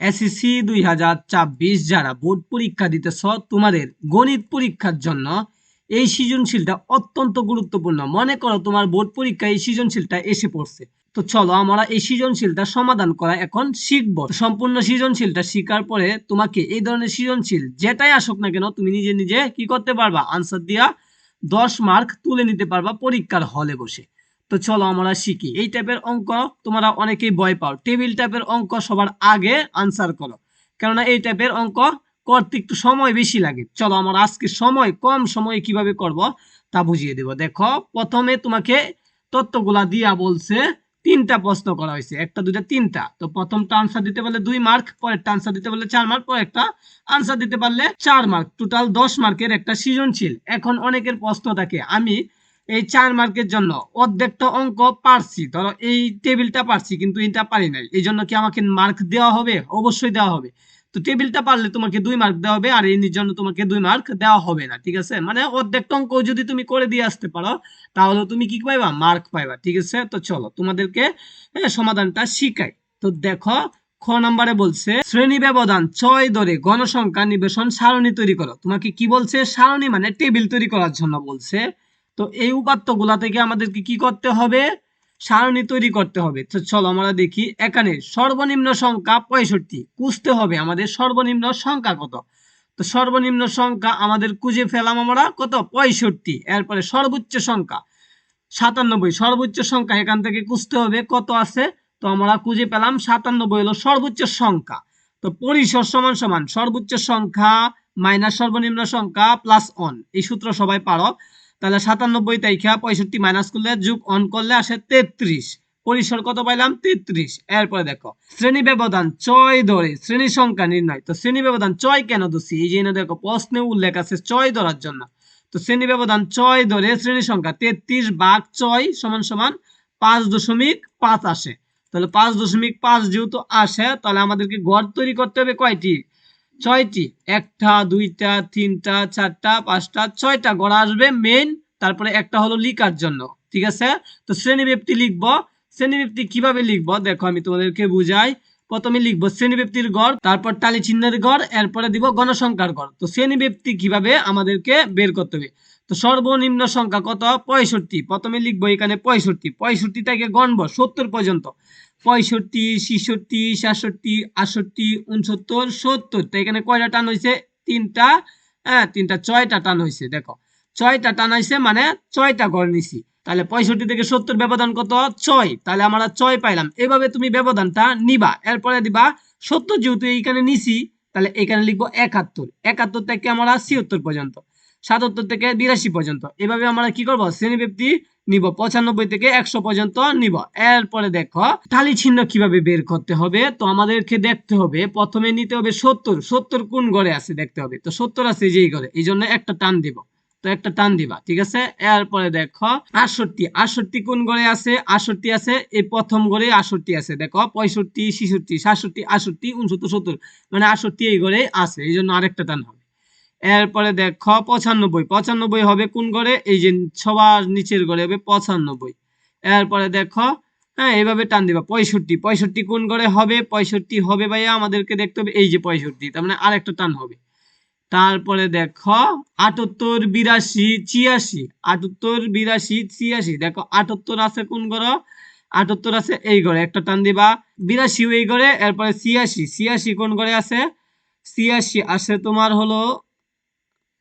SSC 2024 যারা board পরীক্ষা দিতেছ, তোমাদের গণিত পরীক্ষার জন্য এই সৃজনশীলটা অত্যন্ত গুরুত্বপূর্ণ। মনে করো তোমার বোর্ড পরীক্ষায় এই সৃজনশীলটা এসে পড়ছে, তো চলো আমরা এই সৃজনশীলটা সমাধান করা এখন শিখব। সম্পূর্ণ সৃজনশীলটা শিখার পরে তোমাকে এই ধরনের সৃজনশীল যেটাই আসুক না কেন, তুমি নিজে নিজে কি করতে পারবা, আনসার দিয়া 10 মার্ক তুলে নিতে পারবা পরীক্ষার হলে বসে। তো চলো আমরা শিখি। এই টাইপের অঙ্ক তোমরা অনেকেই ভয় পাও, টেবিল টাইপের অঙ্ক সবার আগে আনসার করো, কেননা এই টাইপের অঙ্ক করতে একটু সময় বেশি লাগে। চলো আমরা আজকে সময় কম সময়ে কিভাবে করব তা বুঝিয়ে দেব। দেখো, প্রথমে তোমাকে তত্ত্বগুলা দিয়া বলছে 3টা প্রশ্ন করা হয়েছে, একটা দুইটা তিনটা। তো প্রথমটা আনসার দিতে পারলে 2 মার্ক, পরেরটা আনসার দিতে পারলে 4 মার্ক, পরেরটা আনসার দিতে পারলে 4 মার্ক, টোটাল 10 মার্কের একটা সৃজনশীল। এখন অনেকের প্রশ্ন থাকে, আমি এই 4 মার্কের জন্য অর্ধেকটা অঙ্ক পারছি, ধরো এই টেবিলটা পারছি কিন্তু এটা পারি নাই, এই জন্য কি আমাকে মার্ক দেওয়া হবে? অবশ্যই দেওয়া হবে। তো টেবিলটা পারলে তোমাকে 2 মার্ক দেওয়া হবে, আর এর জন্য তোমাকে 2 মার্ক দেওয়া হবে না, ঠিক আছে? মানে অর্ধেকটা অঙ্ক যদি তুমি করে দিয়ে আসতে পারো তাহলে তুমি কি পাইবা? মার্ক পাইবা, ঠিক আছে? তো চলো তোমাদেরকে সমাধানটা শিখাই। তো দেখো, খ নম্বরে বলছে শ্রেণী ব্যবধান 6 ধরে গণসংখ্যা নিবেশন সারণী তৈরি করো। তোমাকে কি বলছে? সারণী মানে টেবিল তৈরি করার জন্য বলছে। তো এই উপাত্তগুলা থেকে আমাদেরকে কি করতে হবে? সারণী তৈরি করতে হবে। তো চলো আমরা দেখি। এখানে সর্বনিম্ন সংখ্যা 65, খুঁজতে হবে আমাদের সর্বনিম্ন সংখ্যা কত। তো সর্বনিম্ন সংখ্যা আমাদের খুঁজে ফেলাম আমরা কত? 65। এরপরে সর্বোচ্চ সংখ্যা 97, সর্বোচ্চ সংখ্যা এখান থেকে খুঁজতে হবে কত আছে। তো আমরা খুঁজে পেলাম 97 হলো সর্বোচ্চ সংখ্যা। তো পরিসর সমান সমান সর্বোচ্চ সংখ্যা মাইনাস সর্বনিম্ন সংখ্যা প্লাস 1, এই সূত্র সবাই পারো। তাহলে 97 তাইখা 65 মাইনাস করলে যোগ 1 করলে আসে 33। পরিসর কত পাইলাম? 33। এরপরে দেখো, শ্রেণী ব্যবধান 6 ধরে শ্রেণী সংখ্যা নির্ণয়। তো শ্রেণী ব্যবধান 6 কেন ধরছি? এই যে দেখো প্রশ্নে উল্লেখ আছে 6 ধরার জন্য। তো শ্রেণী ব্যবধান 6 ধরে শ্রেণী সংখ্যা 33 ভাগ 6 সমান সমান 5.5 আসে। তাহলে 5.5 যেহেতু আসে, তাহলে আমাদেরকে গড় তৈরি করতে হবে কয়টি? 6টি। একটা, দুইটা, তিনটা, চারটা, পাঁচটা, 6টা গড় আসবে মেইন। তারপরে একটা হলো লিখার জন্য, ঠিক আছে? তো শ্রেণীব্যাপ্তি লিখবো। শ্রেণীব্যাপ্তি কিভাবে লিখবো দেখো, আমি তোমাদেরকে বুঝাই। প্রথমে লিখবো শ্রেণীব্যাপ্তির গড়, তারপর টালি চিহ্নের গড়, এরপরে দিব গণসংখ্যার গড়। তো শ্রেণীব্যাপ্তি কিভাবে আমাদেরকে বের করতে হবে? তো সর্বনিম্ন সংখ্যা কত? 65। প্রথমে লিখবো এখানে 65, 65 থেকে গণবো 70 পর্যন্ত। 65, 66, 67, 68, 69, 70। তো এখানে কয়টা টান হয়েছে? 3টা। হ্যাঁ, 3টা, 6টা টান হয়েছে। দেখো 6টা টান হয়েছে মানে 6টা গড় নিছি। তাহলে 65 থেকে 70 ব্যবধান কত? 6। তাহলে আমরা 6 পাইলাম। এভাবে তুমি ব্যবধানটা নিবা। এরপরে দিবা 70 যেহেতু এইখানে নিছি, তাহলে এখানে লিখবো 71। 71 থেকে আমরা 76 পর্যন্ত, 77 থেকে 82 পর্যন্ত। এভাবে আমরা কি করব? শ্রেণীব্যাপ্তি নিব 95 থেকে 100 পর্যন্ত নিব। এরপরে দেখো টালি চিহ্ন কিভাবে বের করতে হবে। তো আমাদেরকে দেখতে হবে, প্রথমে নিতে হবে 70। 70 কোন ঘরে আছে দেখতে হবে। তো 70 আছে যেই ঘরে, এই জন্য একটা টান দিব। তো একটা টান দিবা, ঠিক আছে? এরপরে দেখো 68। 68 কোন ঘরে আছে? 68 আছে এই প্রথম ঘরে 68 আছে। দেখো 65, 66, 67, 68, 69, 70, মানে 68 এই ঘরে আছে, এই জন্য আরেকটা টান হবে। এরপরে দেখো 95। 95 হবে কোন ঘরে? এই যে সবার নিচের ঘরে হবে 95। এরপরে দেখো, হ্যাঁ, এইভাবে টান দিবা 65। 65 কোন ঘরে হবে? 65 হবে ভাইয়া আমাদেরকে দেখতে হবে এই যে 65, তার মানে আরেকটা টান হবে। তারপরে দেখো 78, 82, 86। 78, 82, 86। দেখো 78 আছে কোন ঘরে? 78 আছে এই ঘরে, একটা টান দিবা। 82 এই ঘরে। এরপরে 86। 86 কোন ঘরে আছে? 86 আছে তোমার হলো,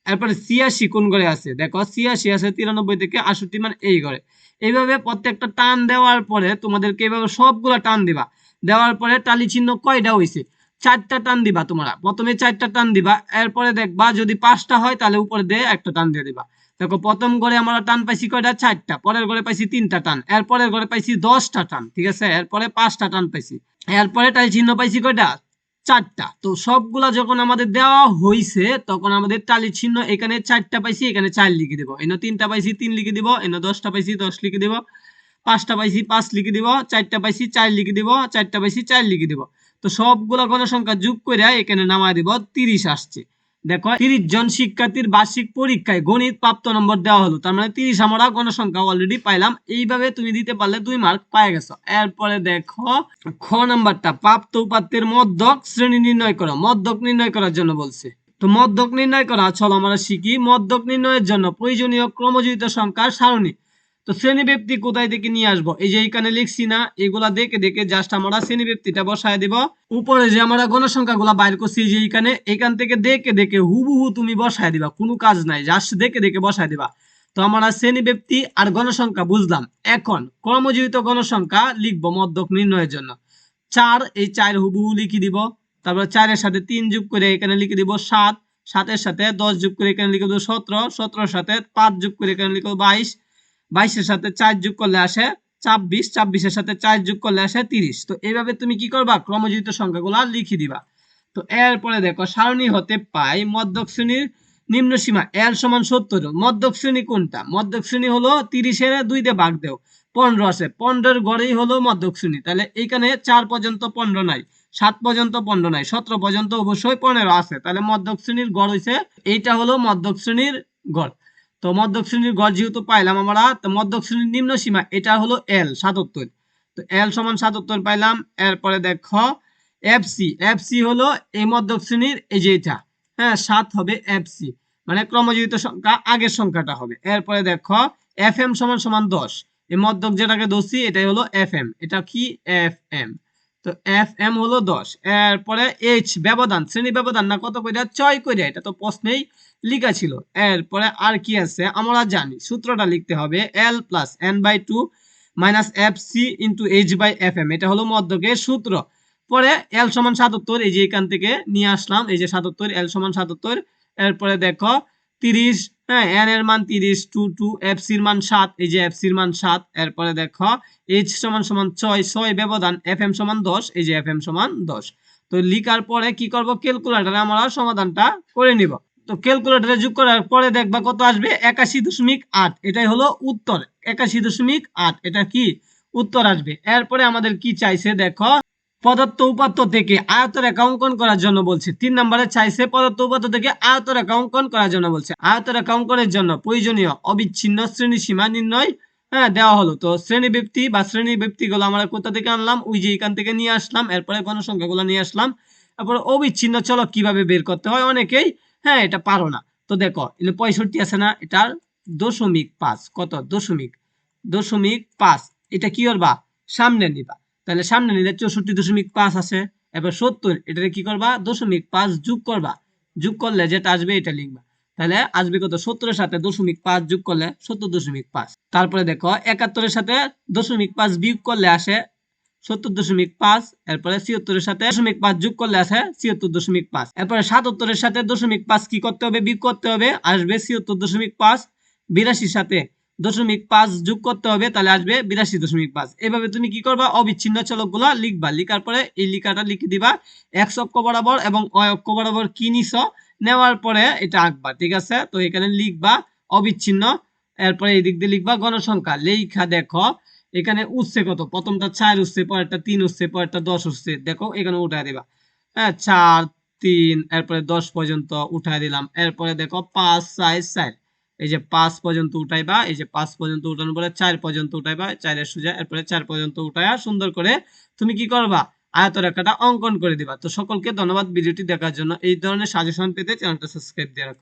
এরপরে 86 কোন ঘরে আছে? দেখো 86 আছে 93 থেকে 68, মানে এই ঘরে। এইভাবে প্রত্যেকটা টান দেওয়ার পরে তোমাদেরকে এইভাবে সবগুলা টান দিবা। দেওয়ার পরে টালি চিহ্ন কয়টা হইছে? 4টা টান দিবা তোমরা। প্রথমে 4টা টান দিবা, এরপরে দেখবা যদি 5টা হয় তাহলে উপরে দিয়ে একটা টান দিয়ে দিবা। দেখো প্রথম ঘরে আমরা টান পাইছি কয়টা? 4টা। পরের ঘরে পাইছি 3টা টান, এরপরের ঘরে পাইছি 10টা টান, ঠিক আছে? এরপরে 5টা টান পাইছি। এরপরে টালি চিহ্ন পাইছি কয়টা? 4টা। তো সবগুলা যখন আমাদের দেওয়া হইছে তখন আমাদের টালি চিহ্ন এখানে 4টা পাইছি, এখানে 4 লিখে দিব। এনে 3টা পাইছি 3 লিখে দিব। এনে 10টা পাইছি 10 লিখে দিব। 5টা পাইছি 5 লিখে দিব। 4টা পাইছি 4 লিখে দিব। 4টা পাইছি 4 লিখে দিব। তো সবগুলা গণসংখ্যা যোগ করে এখানে নামায় দিব 30 আসছে। দেখো 30 জন শিক্ষার্থীর বার্ষিক পরীক্ষায় গণিত প্রাপ্ত নম্বর দেওয়া হলো, তার মানে 30 আমরা গণসংখ্যা অলরেডি পাইলাম। এইভাবে তুমি দিতে পারলে 2 মার্ক পেয়ে গেছো। এরপরে দেখো খ নাম্বারটা, প্রাপ্ত উপাত্তের মধ্যক শ্রেণী নির্ণয় করো। মধ্যক নির্ণয় করার জন্য বলছে। তো মধ্যক নির্ণয় করা, চলো আমরা শিখি। মধ্যক নির্ণয়ের জন্য প্রয়োজনীয় ক্রমযুক্ত সংখ্যার সারণী। তো শ্রেণী ব্যক্তি কোথায় থেকে নিয়ে আসবো? এই যে এখানে লিখছি না, এগুলা দেখে দেখে জাস্ট আমরা শ্রেণী ব্যক্তিটা বসায় দিব। উপরে যে আমরা গণসংখ্যা গুলা বাইর করছি, যে এখান থেকে দেখে দেখে হুবহু তুমি বসায় দিবা, কোনো কাজ নাই, জাস্ট দেখে দেখে বসায় দিবা। তো আমরা শ্রেণী ব্যক্তি আর গণসংখ্যা বুঝলাম। এখন ক্রমযুক্ত গণসংখ্যা লিখবো মধ্যক নির্ণয়ের জন্য। 4, এই 4 হুবহু লিখে দিব। তারপর 4-এর সাথে 3 যোগ করে এখানে লিখে দিব 7, 7-এর সাথে 10 যোগ করে এখানে লিখে দেবো 17, 17-এর সাথে 5 যোগ করে এখানে লিখে 22, 22-এর সাথে 4 যোগ করলে আসে 24, 24-এর সাথে 4 যোগ করলে আসে 30। তো এইভাবে তুমি কি করবা? ক্রমযুক্ত সংখ্যাগুলো লিখে দিবা। তো এরপরে দেখো সারণী হতে পাই মধ্যক শ্রেণীর নিম্ন সীমা L সমান 70। মধ্যক শ্রেণী কোনটা? মধ্যক শ্রেণী হলো 30-এর 2 দিয়ে ভাগ দেও, 15 আছে, 15-এর গড়েই হলো মধ্যক শ্রেণী। তাহলে এইখানে 4 পর্যন্ত 15 নাই, 7 পর্যন্ত 15 নাই, 17 পর্যন্ত অবশ্যই 15 আছে। তাহলে মধ্যক শ্রেণীর গড় হইছে, এইটা হলো মধ্যক শ্রেণীর গড়। তো মধ্যক শ্রেণীর গড় যেহেতু পাইলাম আমরা, তো মধ্যক শ্রেণীর নিম্ন সীমা এটা হলো L 77। তো L সমান 77 পাইলাম। এরপরে দেখো এফসি, এফসি হলো এই মধ্যক শ্রেণীর, এই যে এটা, হ্যাঁ 7 হবে এফসি, মানে ক্রমযুক্ত সংখ্যা আগের সংখ্যাটা হবে। এরপরে দেখো এফএম সমান সমান 10, এই মধ্যক যেটাকে ধরছি এটাই হলো এফএম, এটা কি এফএম। তো এফএম হলো 10। এরপরে এইচ ব্যবধান, শ্রেণী ব্যবধান না কত কইরা? 6 কইরা, এটা তো প্রশ্নেই লিখা ছিল। এরপরে আর কি আছে আমরা জানি, সূত্রটা লিখতে হবে L plus n/2 minus FC into h/fm, এটা হলো মধ্যকের সূত্র। পরে L সমান 77, এই যে এখান থেকে নিয়ে আসলাম, এই যে 77, L সমান 77। এরপরে দেখো 30, হ্যাঁ n এর মান 30, 2 2, fc এর মান 7, এই যে fc এর মান 7। এরপরে দেখো h সমান সমান 6, 6 ব্যবধান, fm সমান 10, এই যে fm সমান 10। তো লিখার পরে কি করব? ক্যালকুলেটরে আমরা সমাধানটা করে নিব। তো ক্যালকুলেটরে যোগ করার পরে দেখবা কত আসবে? 81.8, এটাই হলো উত্তর। 81.8, এটা কি উত্তর আসবে। এরপরে আমাদের কি চাইছে দেখো, পদার্থ উপাত্ত থেকে আয়তরেখা অঙ্কন করার জন্য বলছে। 3 নম্বরে চাইছে পদার্থ উপাত্ত থেকে আয়তরেখা অঙ্কন করার জন্য বলছে। আয়তরেখা অঙ্কনের জন্য প্রয়োজনীয় অবিচ্ছিন্ন শ্রেণী সীমা নির্ণয়, হ্যাঁ দেওয়া হলো। তো শ্রেণী ব্যক্তি বা শ্রেণী ব্যক্তিগুলো আমরা কোথা থেকে আনলাম? ওই যে এখান থেকে নিয়ে আসলাম। এরপরে গণসংখ্যাগুলো নিয়ে আসলাম। তারপর অবিচ্ছিন্ন চলক কিভাবে বের করতে হয়, অনেকেই হ্যাঁ এটা পারো না। তো দেখো 65 আছে না, এটার 0.5, কত? 0.5, এটা কি করবা? সামনে নিবা। তাহলে সামনে নিলে 64.5 আছে। এবার 70, এটাকে কি করবা? 0.5 যোগ করবা, যোগ করলে যেটা আসবে এটা লিখবা। তাহলে আসবে কত? 70-এর সাথে 0.5 যোগ করলে 70.5। তারপরে দেখো 71-এর সাথে 0.5 বিয়োগ করলে আসে 70.5। এরপরে 76-এর সাথে 0.5 যোগ করলে আসে 76.5। এরপরে 77-এর সাথে 0.5 কি করতে হবে? বিয়োগ করতে হবে, আসবে 76.5। 82-র সাথে 0.5 যোগ করতে হবে, তাহলে আসবে 82.5। এভাবে তুমি কি করবা? অবিচ্ছিন্ন চলকগুলো লিখবা। লিখার পরে এই লিখাটা লিখে দিবা x অক্ষ বরাবর এবং y অক্ষ বরাবর কি নিছো, নেওয়ার পরে এটা আঁকবা, ঠিক আছে? তো এখানে লিখবা অবিচ্ছিন্ন, এরপরে এই দিক দিয়ে লিখবা গণসংখ্যা। লেখা দেখো এখানে উঠছে কত? প্রথমটা 4 উঠছে, পরেরটা 3 উঠছে, পরেরটা 10 উঠছে। দেখো এখানে উঠায় দিবা, হ্যাঁ 4 3, এরপরে 10 পর্যন্ত উঠায় দিলাম। এরপরে দেখো 5 4 4, এই যে 5 পর্যন্ত উঠাইবা, এই যে 5 পর্যন্ত উঠানোর পরে 4 পর্যন্ত উঠাইবা, 4 এর সোজা, এরপরে 4 পর্যন্ত উঠায়া সুন্দর করে তুমি কি করবা? আয়তরেখাটা অঙ্কন করে দিবা। তো সকলকে ধন্যবাদ ভিডিওটি দেখার জন্য। এই ধরনের সাজেশন পেতে চ্যানেলটা সাবস্ক্রাইব দিয়ে রাখো।